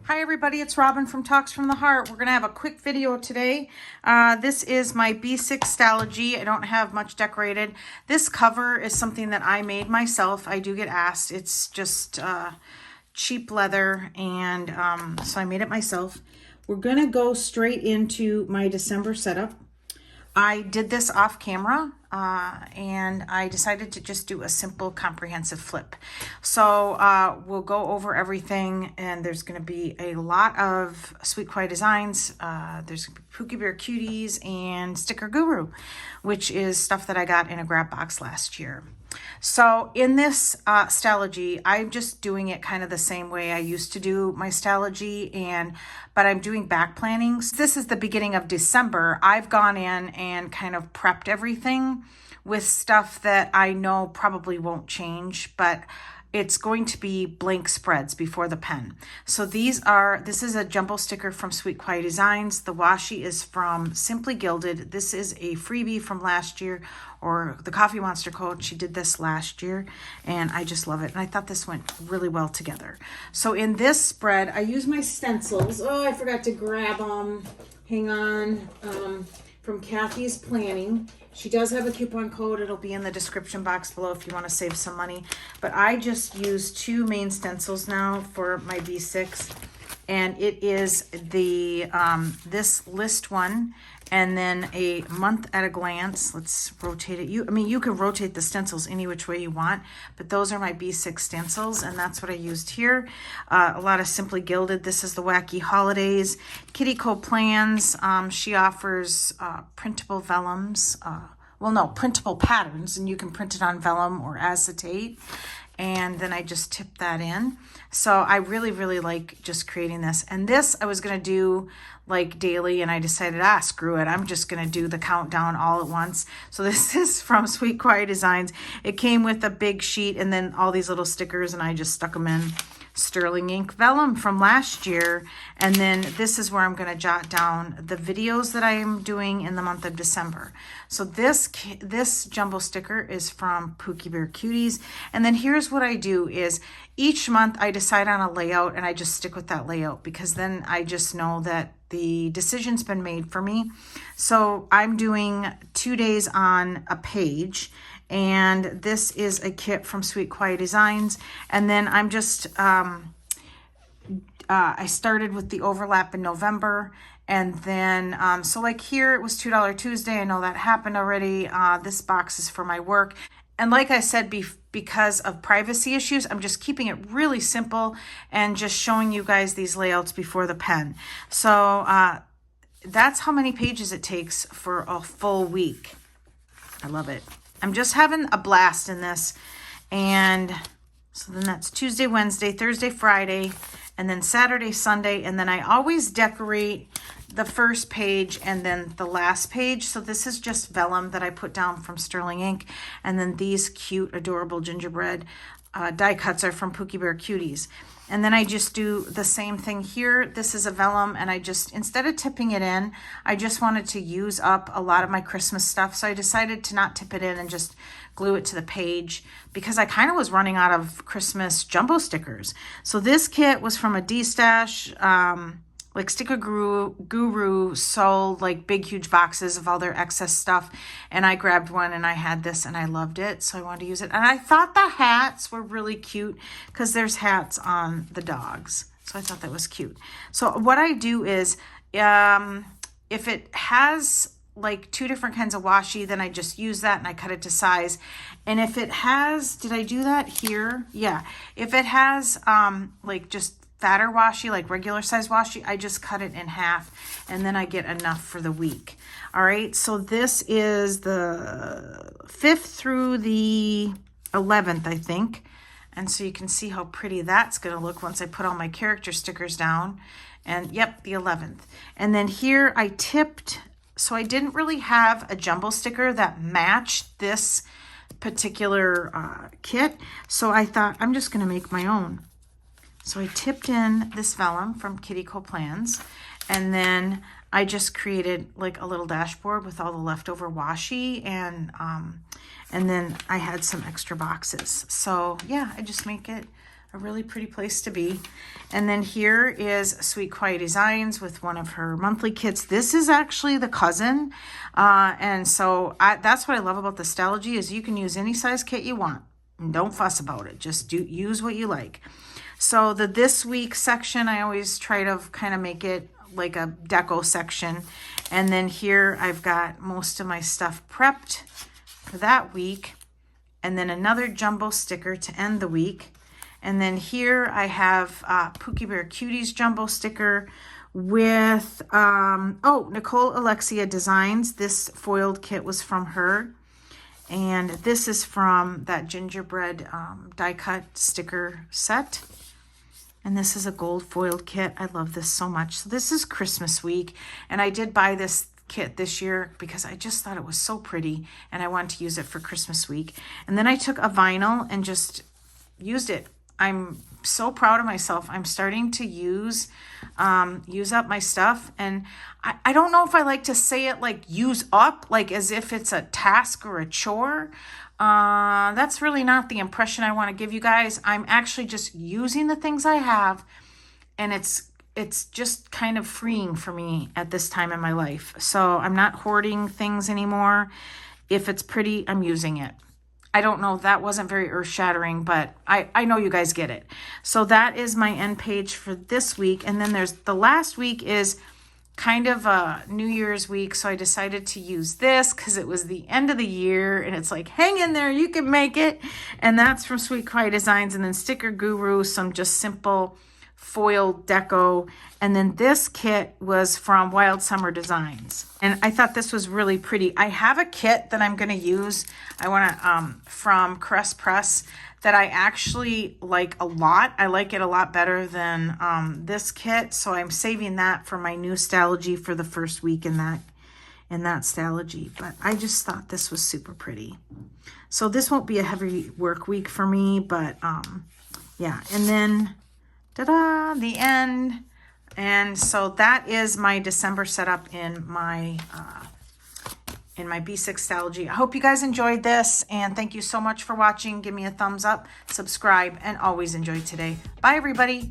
Hi everybody, it's Robin from Talks from the Heart. We're going to have a quick video today. This is my B6 Stalogy. I don't have much decorated. This cover is something that I made myself. I do get asked. It's just cheap leather, and so I made it myself. We're going to go straight into my December setup. I did this off camera and I decided to just do a simple comprehensive flip. So we'll go over everything, and there's going to be a lot of Sweet Kawaii Designs. There's Pookie Bear Cuties and Sticker Guru, which is stuff that I got in a grab box last year. So in this Stalogy, I'm just doing it kind of the same way I used to do my Stalogy, but I'm doing back planning. So this is the beginning of December. I've gone in and kind of prepped everything with stuff that I know probably won't change, but it's going to be blank spreads before the pen. So this is a jumbo sticker from Sweet Kawaii Designs. The washi is from Simply Gilded. This is a freebie from last year, or the Coffee Monster Code. She did this last year, and I just love it. And I thought this went really well together. So in this spread, I use my stencils. Oh, I forgot to grab them. Hang on. From Kathie's Planning. She does have a coupon code. It'll be in the description box below if you want to save some money. But I just use two main stencils now for my B6. And it is the this list one, and then a month at a glance. Let's rotate it. You can rotate the stencils any which way you want, but those are my B6 stencils, and that's what I used here. A lot of Simply Gilded. This is the Wacky Holidays. Kitty Co Plans. She offers printable vellums. Printable patterns, and you can print it on vellum or acetate. And then I just tip that in. So I really, really like just creating this. And this I was going to do like daily, and I decided, screw it. I'm just going to do the countdown all at once. So this is from Sweet Kawaii Designs. It came with a big sheet and then all these little stickers, and I just stuck them in sterling ink vellum from last year. And then this is where I'm going to jot down the videos that I am doing in the month of December. So this jumbo sticker is from Pookie Bear Cuties. And then here's what I do is each month I decide on a layout, and I just stick with that layout, because then I just know that the decision's been made for me. So I'm doing 2 days on a page, and this is a kit from Sweet Kawaii Designs. And then I'm just, I started with the overlap in November. And then, so like here it was $2 Tuesday. I know that happened already. This box is for my work. And like I said, because of privacy issues, I'm just keeping it really simple and just showing you guys these layouts before the pen. So that's how many pages it takes for a full week. I love it. I'm just having a blast in this. And so then that's Tuesday, Wednesday, Thursday, Friday, and then Saturday, Sunday. And then I always decorate the first page and then the last page. So this is just vellum that I put down from Sterling Ink. And then these cute, adorable gingerbread die cuts are from Pookie Bear Cuties. And then I just do the same thing here. This is a vellum, and I just, instead of tipping it in, I just wanted to use up a lot of my Christmas stuff. So I decided to not tip it in and just glue it to the page, because I kind of was running out of Christmas jumbo stickers. So this kit was from a D-Stash. Like Sticker Guru sold like big, huge boxes of all their excess stuff. And I grabbed one, and I had this, and I loved it. So I wanted to use it. And I thought the hats were really cute, because there's hats on the dogs. So I thought that was cute. So what I do is, if it has like 2 different kinds of washi, then I just use that and I cut it to size. And if it has, did I do that here? Yeah. If it has like just fatter washi, like regular size washi, I just cut it in half, and then I get enough for the week. All right, so this is the 5th through the 11th, I think. And so you can see how pretty that's going to look once I put all my character stickers down. And yep, the 11th. And then here I tipped, so I didn't really have a jumbo sticker that matched this particular kit. So I thought, I'm just going to make my own. So I tipped in this vellum from Kitty Co Plans, and then I just created like a little dashboard with all the leftover washi, and then I had some extra boxes. So yeah, I just make it a really pretty place to be. And then here is Sweet Kawaii Designs with one of her monthly kits. This is actually the cousin. And so that's what I love about the Stalogy is you can use any size kit you want. And don't fuss about it. Just use what you like. So the this week section, I always try to kind of make it like a deco section. And then here I've got most of my stuff prepped for that week. And then another jumbo sticker to end the week. And then here I have Pookie Bear Cuties jumbo sticker with, Nicole Alexia Designs. This foiled kit was from her. And this is from that gingerbread die cut sticker set. And this is a gold foiled kit. I love this so much. So this is Christmas week. And I did buy this kit this year because I just thought it was so pretty. And I wanted to use it for Christmas week. And then I took a vinyl and just used it. I'm so proud of myself. I'm starting to use up my stuff. And I don't know if I like to say it like use up, like as if it's a task or a chore. That's really not the impression I want to give you guys. I'm actually just using the things I have, and it's just kind of freeing for me at this time in my life. So I'm not hoarding things anymore. If it's pretty, I'm using it. I don't know, that wasn't very earth-shattering, but I know you guys get it. So that is my end page for this week. And then there's the last week is kind of a New Year's week. So I decided to use this because it was the end of the year. And it's like, hang in there, you can make it. And that's from Sweet Kawaii Designs. And then Sticker Guru, some just simple foil deco. And then this kit was from Wild Summer Designs. And I thought this was really pretty. I have a kit that I'm going to use. I want to, from Caress Press that I actually like a lot. I like it a lot better than this kit. So I'm saving that for my new Stalogy for the first week in that Stalogy. But I just thought this was super pretty. So this won't be a heavy work week for me, but yeah. And then ta-da, the end. And so that is my December setup in my B6 Stalogy. I hope you guys enjoyed this, and thank you so much for watching. Give me a thumbs up, subscribe, and always enjoy today. Bye, everybody.